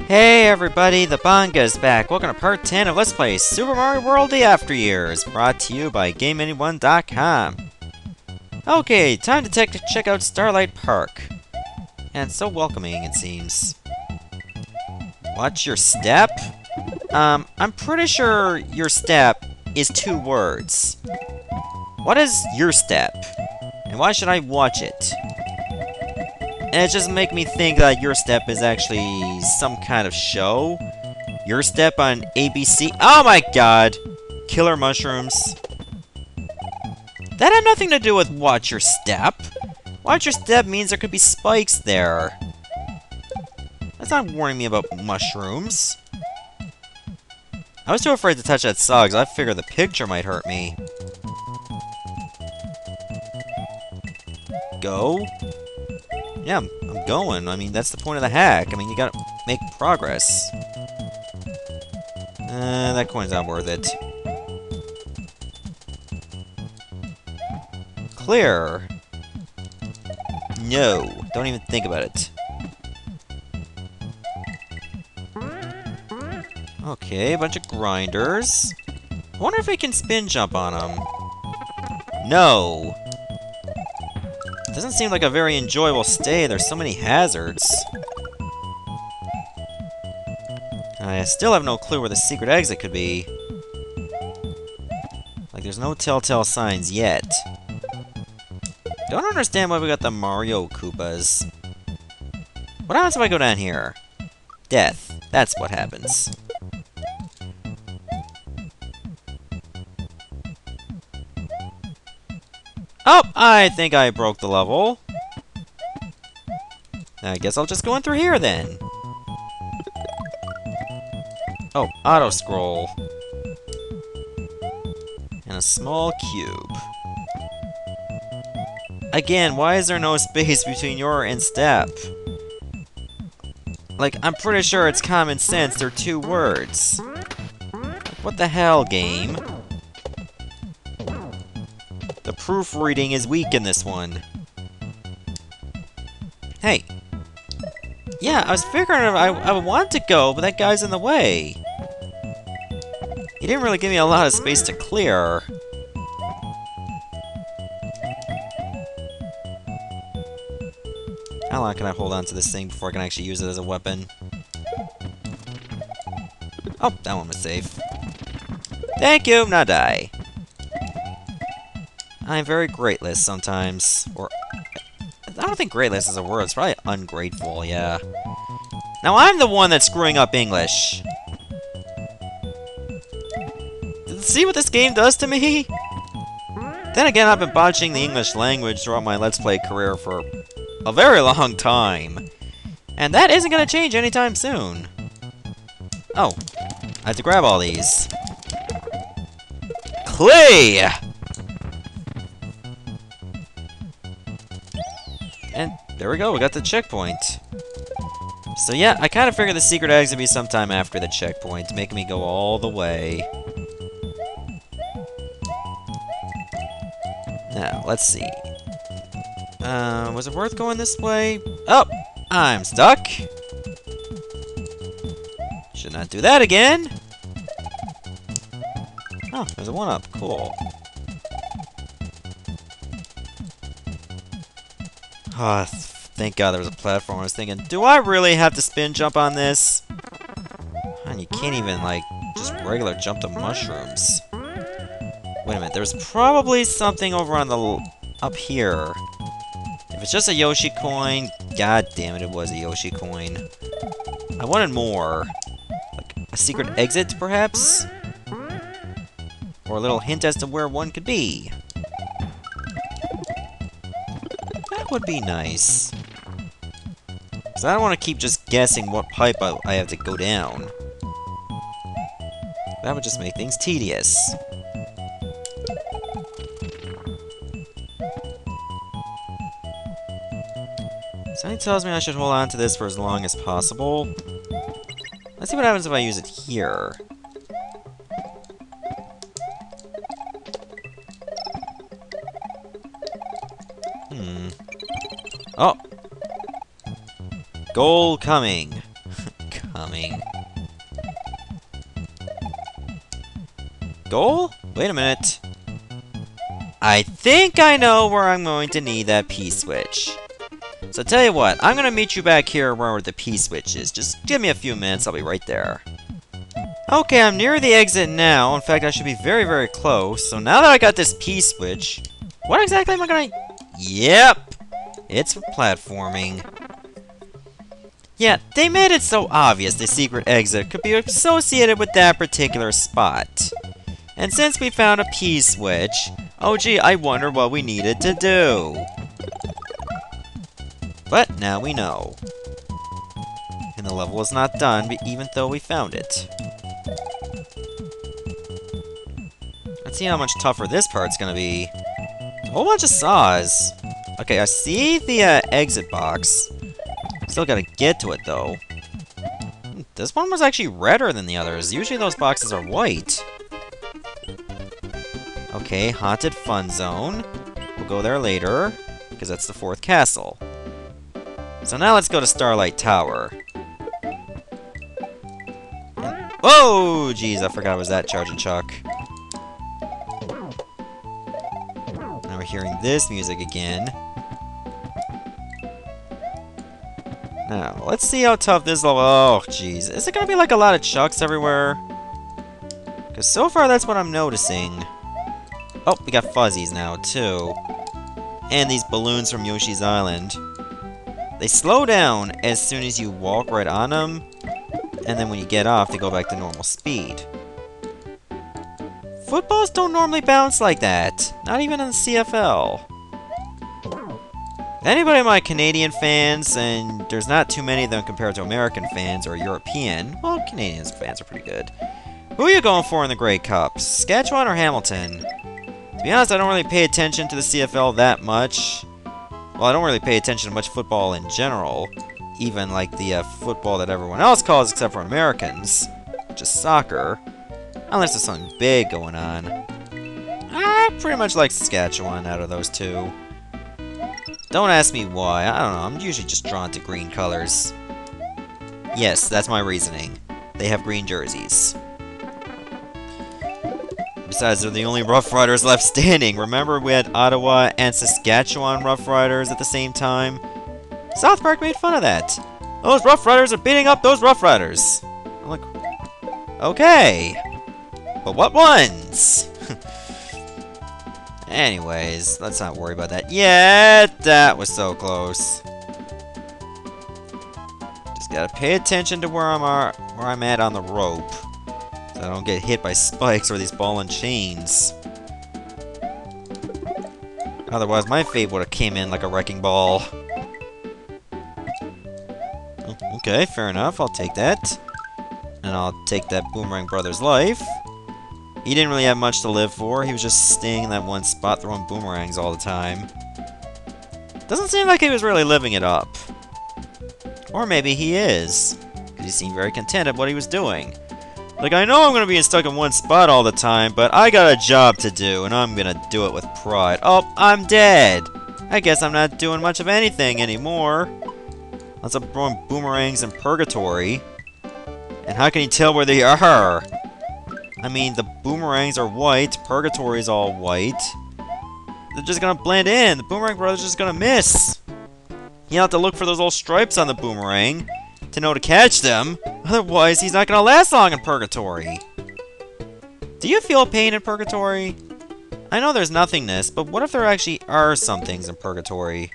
Hey everybody, the Banga's back. Welcome to part 10 of Let's Play Super Mario World The After Years, brought to you by GameAnyone.com. Okay, time to check out Starlight Park. And it's so welcoming, it seems. Watch your step? I'm pretty sure your step is 2 words. What is your step? And why should I watch it? And it just makes me think that Your Step is actually some kind of show. Your Step on ABC. Oh my god! Killer mushrooms. That had nothing to do with Watch Your Step. Watch Your Step means there could be spikes there. That's not warning me about mushrooms. I was too afraid to touch that saw because I figured the picture might hurt me. Go? Yeah, I'm going. I mean, that's the point of the hack. I mean, you gotta make progress. That coin's not worth it. Clear. No, don't even think about it. Okay, a bunch of grinders. I wonder if I can spin jump on them. No. Doesn't seem like a very enjoyable stay. There's so many hazards. I still have no clue where the secret exit could be. Like, there's no telltale signs yet. Don't understand why we got the Mario Koopas. What happens if I go down here? Death. That's what happens. Oh, I think I broke the level. I guess I'll just go in through here then. Oh, auto-scroll. And a small cube. Again, why is there no space between your and step? Like, I'm pretty sure it's common sense, they're 2 words. Like, what the hell, game? The proofreading is weak in this one. Hey. Yeah, I was figuring I would want to go, but that guy's in the way. He didn't really give me a lot of space to clear. How long can I hold on to this thing before I can actually use it as a weapon? Oh, that one was safe. Thank you, now die. I'm very grateless sometimes. Or, I don't think grateless is a word. It's probably ungrateful, yeah. Now I'm the one that's screwing up English. See what this game does to me? Then again, I've been botching the English language throughout my Let's Play career for a very long time. And that isn't going to change anytime soon. Oh, I have to grab all these. Clay! And there we go, we got the checkpoint. So yeah, I kind of figured the secret exit would be sometime after the checkpoint, making me go all the way. Now, let's see. Was it worth going this way? Oh, I'm stuck. Should not do that again. Oh, there's a 1-up, cool. Oh, thank God there was a platform. I was thinking, do I really have to spin jump on this? And you can't even, like, just regular jump to mushrooms. Wait a minute, there's probably something over on the... up here. If it's just a Yoshi coin... God damn it, it was a Yoshi coin. I wanted more. Like, a secret exit, perhaps? Or a little hint as to where one could be. That would be nice. Because I don't want to keep just guessing what pipe I have to go down. That would just make things tedious. Something tells me I should hold on to this for as long as possible. Let's see what happens if I use it here. Oh! Goal coming. coming. Goal? Wait a minute. I think I know where I'm going to need that P-switch. So tell you what, I'm going to meet you back here where the P-switch is. Just give me a few minutes, I'll be right there. Okay, I'm near the exit now. In fact, I should be very, very close. So now that I got this P-switch, what exactly am I going to... Yep! It's for platforming. Yeah, they made it so obvious the secret exit could be associated with that particular spot. And since we found a P-switch, oh gee, I wonder what we needed to do. But now we know. And the level is not done, even though we found it. Let's see how much tougher this part's gonna be. A whole bunch of saws. Okay, I see the exit box. Still gotta get to it, though. This one was actually redder than the others. Usually those boxes are white. Okay, Haunted Fun Zone. We'll go there later, because that's the 4th castle. So now let's go to Starlight Tower. Whoa! Jeez, I forgot it was that Chargin Chuck. Now we're hearing this music again. Now, let's see how tough this level... Oh, jeez. Is it gonna be like a lot of Chucks everywhere? Because so far that's what I'm noticing. Oh, we got fuzzies now, too. And these balloons from Yoshi's Island. They slow down as soon as you walk right on them. And then when you get off, they go back to normal speed. Footballs don't normally bounce like that. Not even in the CFL. Anybody of my Canadian fans, and there's not too many of them compared to American fans or European. Well, Canadian fans are pretty good. Who are you going for in the Grey Cup? Saskatchewan or Hamilton? To be honest, I don't really pay attention to the CFL that much. Well, I don't really pay attention to much football in general. Even like the football that everyone else calls except for Americans. Just soccer. Unless there's something big going on. I pretty much like Saskatchewan out of those two. Don't ask me why. I don't know. I'm usually just drawn to green colors. Yes, that's my reasoning. They have green jerseys. Besides, they're the only Rough Riders left standing. Remember we had Ottawa and Saskatchewan Rough Riders at the same time? South Park made fun of that. Those Rough Riders are beating up those Rough Riders. I'm like, okay. But what ones? Anyways, let's not worry about that yet. That was so close. Just gotta pay attention to where I'm at on the rope. So I don't get hit by spikes or these ball and chains. Otherwise, my fate would have came in like a wrecking ball. Okay, fair enough. I'll take that. And I'll take that Boomerang Brother's life. He didn't really have much to live for. He was just staying in that one spot throwing boomerangs all the time. Doesn't seem like he was really living it up. Or maybe he is. Because he seemed very content at what he was doing. Like, I know I'm going to be stuck in one spot all the time, but I got a job to do, and I'm going to do it with pride. Oh, I'm dead! I guess I'm not doing much of anything anymore. Unless I'm throwing boomerangs in purgatory. And how can you tell where they are? I mean, the boomerangs are white, purgatory's all white. They're just gonna blend in. The Boomerang Brother's just gonna miss. You have to look for those little stripes on the boomerang to know to catch them. Otherwise, he's not gonna last long in purgatory. Do you feel pain in purgatory? I know there's nothingness, but what if there actually are some things in purgatory?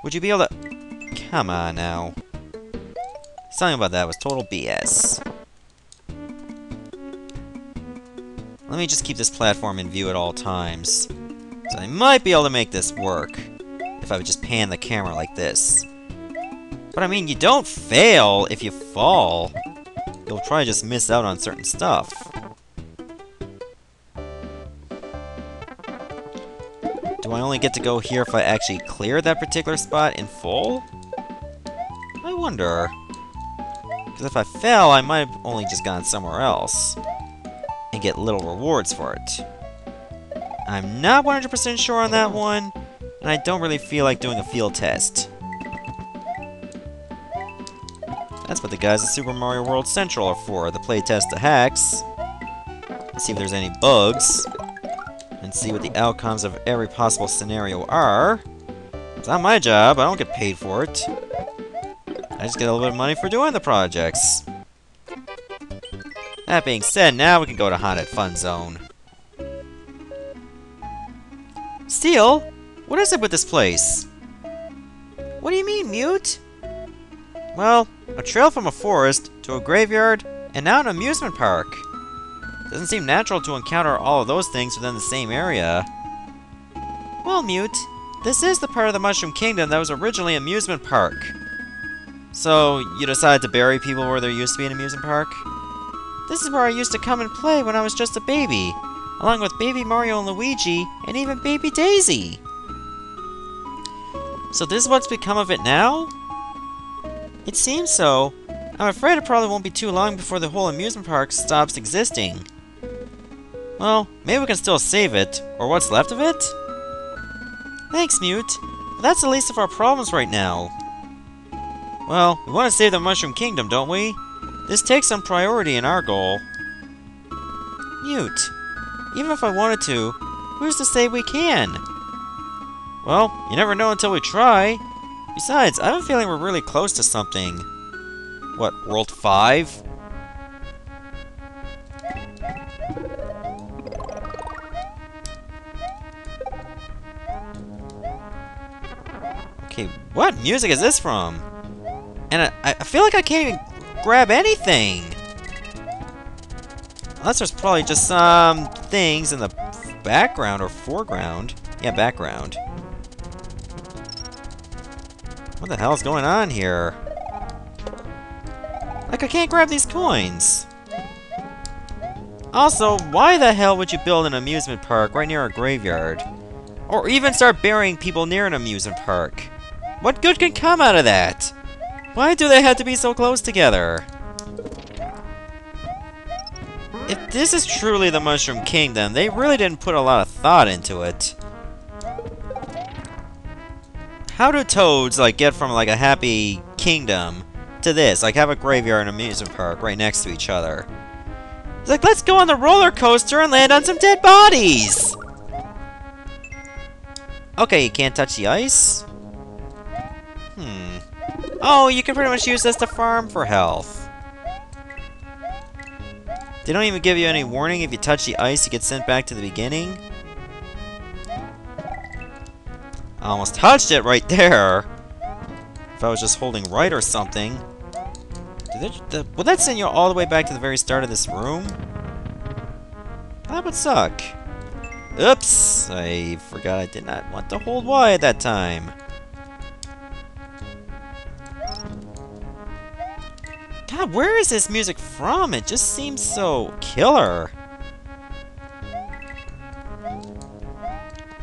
Would you be able to... Come on now. Something about that was total BS. Let me just keep this platform in view at all times. So I might be able to make this work. If I would just pan the camera like this. But I mean, you don't fail if you fall. You'll probably just miss out on certain stuff. Do I only get to go here if I actually clear that particular spot in full? I wonder. Because if I fell, I might have only just gone somewhere else. And get little rewards for it. I'm not 100% sure on that one, and I don't really feel like doing a field test. That's what the guys at Super Mario World Central are for, the playtest the hacks. See if there's any bugs. And see what the outcomes of every possible scenario are. It's not my job, I don't get paid for it. I just get a little bit of money for doing the projects. That being said, now we can go to Haunted Fun Zone. Steel? What is it with this place? What do you mean, Mute? Well, a trail from a forest to a graveyard and now an amusement park. Doesn't seem natural to encounter all of those things within the same area. Well, Mute, this is the part of the Mushroom Kingdom that was originally an amusement park. So, you decided to bury people where there used to be an amusement park? This is where I used to come and play when I was just a baby, along with Baby Mario and Luigi, and even Baby Daisy. So this is what's become of it now? It seems so. I'm afraid it probably won't be too long before the whole amusement park stops existing. Well, maybe we can still save it, or what's left of it? Thanks, Mute. But that's the least of our problems right now. Well, we want to save the Mushroom Kingdom, don't we? This takes some priority in our goal. Mute. Even if I wanted to, who's to say we can? Well, you never know until we try. Besides, I have a feeling we're really close to something. What, World 5? Okay, what music is this from? And I feel like I can't even grab anything! Unless there's probably just some things in the background or foreground. Yeah, background. What the hell is going on here? Like, I can't grab these coins! Also, why the hell would you build an amusement park right near a graveyard? Or even start burying people near an amusement park? What good can come out of that? Why do they have to be so close together? If this is truly the Mushroom Kingdom, they really didn't put a lot of thought into it. How do toads, like, get from, like, a happy kingdom to this? Like, have a graveyard and amusement park right next to each other. It's like, let's go on the roller coaster and land on some dead bodies! Okay, you can't touch the ice? Oh, you can pretty much use this to farm for health. They don't even give you any warning if you touch the ice, you get sent back to the beginning. I almost touched it right there. If I was just holding right or something. Would that send you all the way back to the very start of this room? That would suck. Oops! I forgot I did not want to hold Y at that time. God, where is this music from? It just seems so killer.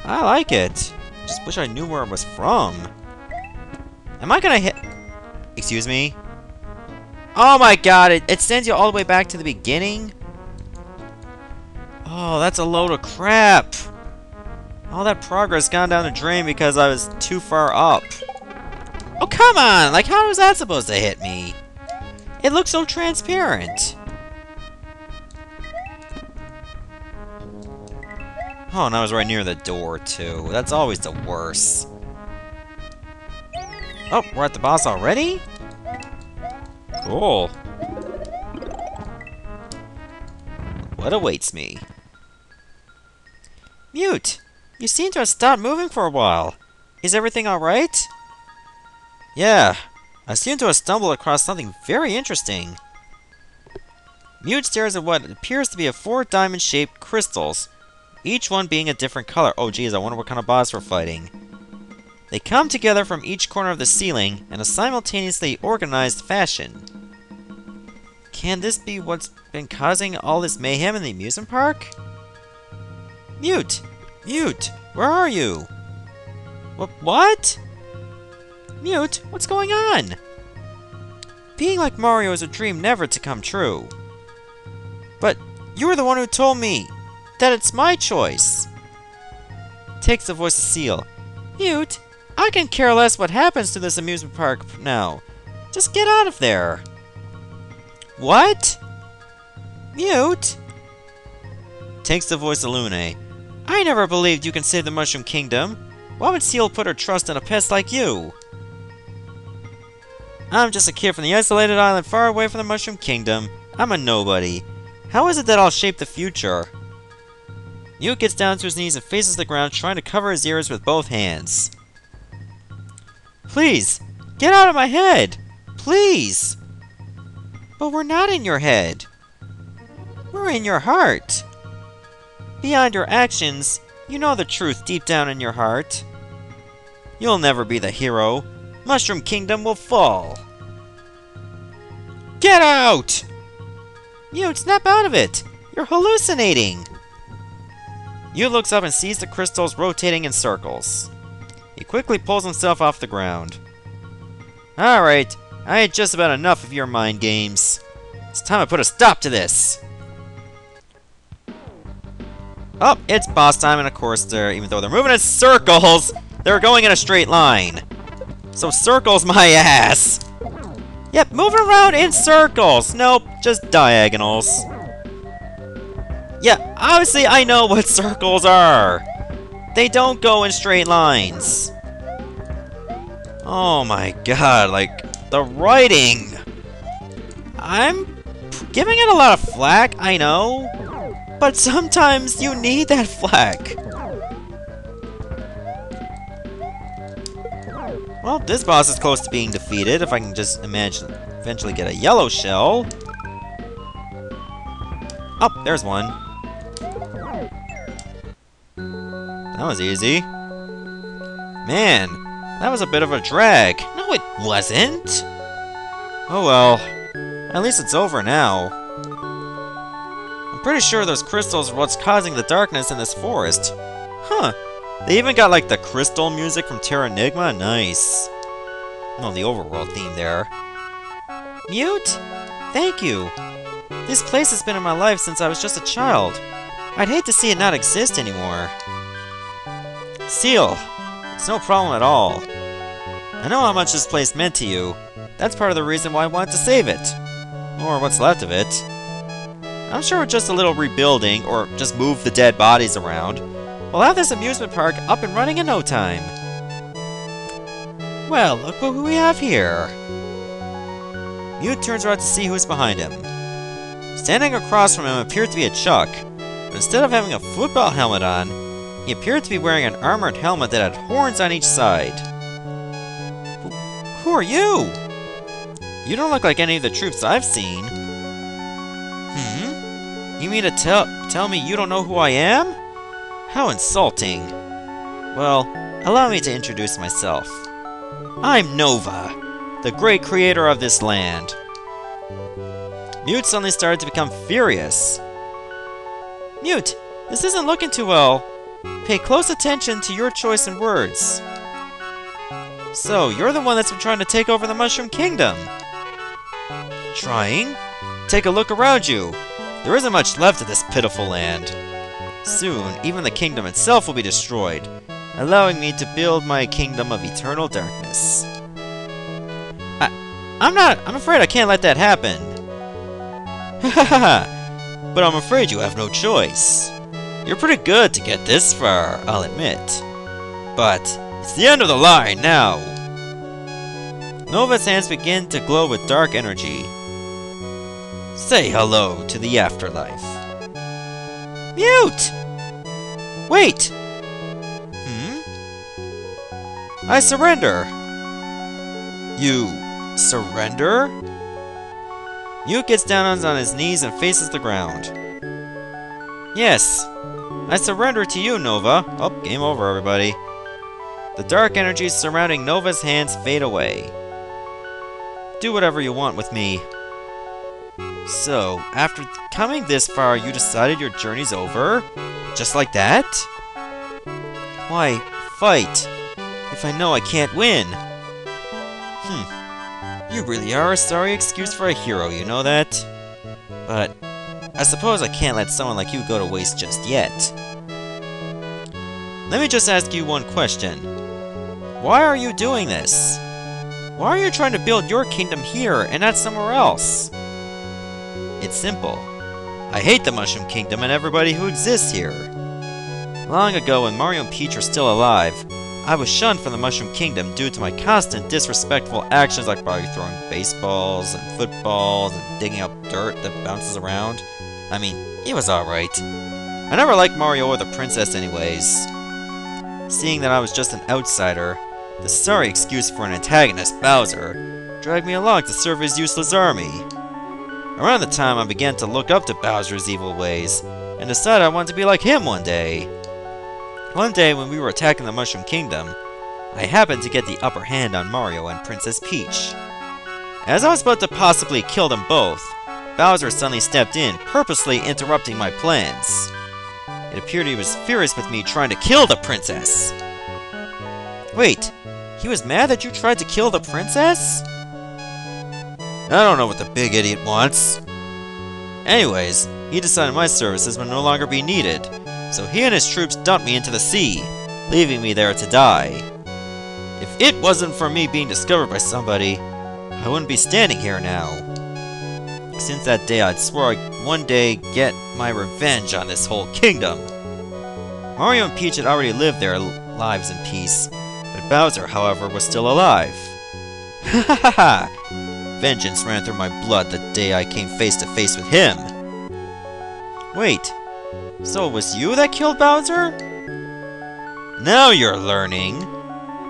I like it. Just wish I knew where it was from. Am I gonna hit... Excuse me? Oh my god, it sends you all the way back to the beginning? Oh, that's a load of crap. All that progress gone down the drain because I was too far up. Oh, come on! Like, how was that supposed to hit me? It looks so transparent. Oh, and I was right near the door, too. That's always the worst. Oh, we're at the boss already? Cool. What awaits me? Mute! You seem to have stopped moving for a while. Is everything alright? Yeah. I seem to have stumbled across something very interesting. Mute stares at what appears to be 4 diamond-shaped crystals, each one being a different color. Oh geez, I wonder what kind of boss we're fighting. They come together from each corner of the ceiling in a simultaneously organized fashion. Can this be what's been causing all this mayhem in the amusement park? Mute! Mute! Where are you? What? Mute, what's going on? Being like Mario is a dream never to come true. But you were the one who told me that it's my choice. Takes the voice of Seal. Mute, I can care less what happens to this amusement park now. Just get out of there. What? Mute? Takes the voice of Lune. I never believed you can save the Mushroom Kingdom. Why would Seal put her trust in a pest like you? I'm just a kid from the isolated island far away from the Mushroom Kingdom. I'm a nobody. How is it that I'll shape the future? Mute gets down to his knees and faces the ground, trying to cover his ears with both hands. Please, get out of my head! Please! But we're not in your head. We're in your heart. Beyond your actions, you know the truth deep down in your heart. You'll never be the hero. Mushroom Kingdom will fall. Get out! Mute, snap out of it! You're hallucinating! Mute looks up and sees the crystals rotating in circles. He quickly pulls himself off the ground. Alright, I had just about enough of your mind games. It's time to put a stop to this! Oh, it's boss time, and of course, even though they're moving in circles, they're going in a straight line. So circles my ass! Yep, moving around in circles! Nope, just diagonals. Yeah, obviously I know what circles are! They don't go in straight lines. Oh my god, like, the writing! I'm giving it a lot of flack, I know. But sometimes you need that flack. Well, this boss is close to being defeated, if I can just imagine eventually get a yellow shell. Oh, there's one. That was easy. Man, that was a bit of a drag. No, it wasn't. Oh well. At least it's over now. I'm pretty sure those crystals are what's causing the darkness in this forest. Huh. They even got like the crystal music from Terranigma. Nice. Oh, the overworld theme there. Mute? Thank you. This place has been in my life since I was just a child. I'd hate to see it not exist anymore. Seal, it's no problem at all. I know how much this place meant to you. That's part of the reason why I wanted to save it. Or what's left of it. I'm sure with just a little rebuilding, or just move the dead bodies around, we'll have this amusement park up and running in no time. Well, look what we have here. Mute turns around to see who's behind him. Standing across from him appeared to be a Chuck, but instead of having a football helmet on, he appeared to be wearing an armored helmet that had horns on each side. Who are you? You don't look like any of the troops I've seen. You mean to tell me you don't know who I am? How insulting. Well, allow me to introduce myself. I'm Nova, the great creator of this land. Mute suddenly started to become furious. Mute, this isn't looking too well. Pay close attention to your choice in words. So, you're the one that's been trying to take over the Mushroom Kingdom. Trying? Take a look around you. There isn't much left of this pitiful land. Soon, even the kingdom itself will be destroyed, allowing me to build my kingdom of eternal darkness. I'm afraid I can't let that happen. Hahaha, but I'm afraid you have no choice. You're pretty good to get this far, I'll admit. But it's the end of the line now. Nova's hands begin to glow with dark energy. Say hello to the afterlife. Mute! Wait! I surrender! You surrender? Mute gets down on his knees and faces the ground. Yes, I surrender to you, Nova. Oh, game over, everybody. The dark energies surrounding Nova's hands fade away. Do whatever you want with me. So, after coming this far, you decided your journey's over? Just like that? Why, fight, if I know I can't win? You really are a sorry excuse for a hero, you know that? But I suppose I can't let someone like you go to waste just yet. Let me just ask you one question. Why are you doing this? Why are you trying to build your kingdom here and not somewhere else? It's simple. I hate the Mushroom Kingdom and everybody who exists here. Long ago, when Mario and Peach were still alive, I was shunned from the Mushroom Kingdom due to my constant disrespectful actions like probably throwing baseballs and footballs and digging up dirt that bounces around. I mean, it was alright. I never liked Mario or the princess anyways. Seeing that I was just an outsider, the sorry excuse for an antagonist, Bowser, dragged me along to serve his useless army. Around the time I began to look up to Bowser's evil ways, and decided I wanted to be like him one day. One day when we were attacking the Mushroom Kingdom, I happened to get the upper hand on Mario and Princess Peach. As I was about to possibly kill them both, Bowser suddenly stepped in, purposely interrupting my plans. It appeared he was furious with me trying to kill the princess. Wait, he was mad that you tried to kill the princess? I don't know what the big idiot wants. Anyways, he decided my services would no longer be needed, so he and his troops dumped me into the sea, leaving me there to die. If it wasn't for me being discovered by somebody, I wouldn't be standing here now. Since that day, I'd swore I'd one day get my revenge on this whole kingdom. Mario and Peach had already lived their lives in peace, but Bowser, however, was still alive. Ha ha ha! Vengeance ran through my blood the day I came face to face with him. Wait, so it was you that killed Bowser? Now you're learning.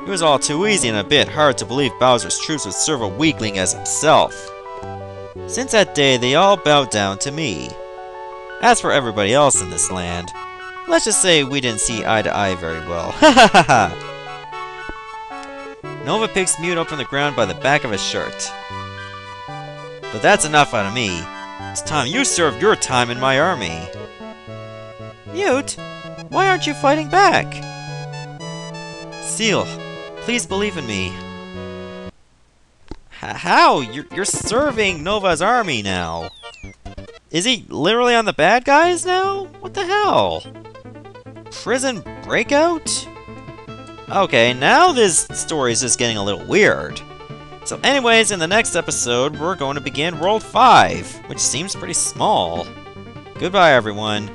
It was all too easy and a bit hard to believe Bowser's troops would serve a weakling as himself. Since that day, they all bowed down to me. As for everybody else in this land, let's just say we didn't see eye to eye very well. Ha ha ha ha! Nova picks Mute up from the ground by the back of his shirt. But that's enough out of me. It's time you served your time in my army. Mute? Why aren't you fighting back? Seal, please believe in me. How? You're serving Nova's army now. Is he literally on the bad guys now? What the hell? Prison breakout? Okay, now this story is just getting a little weird. So anyways, in the next episode, we're going to begin World 5, which seems pretty small. Goodbye, everyone.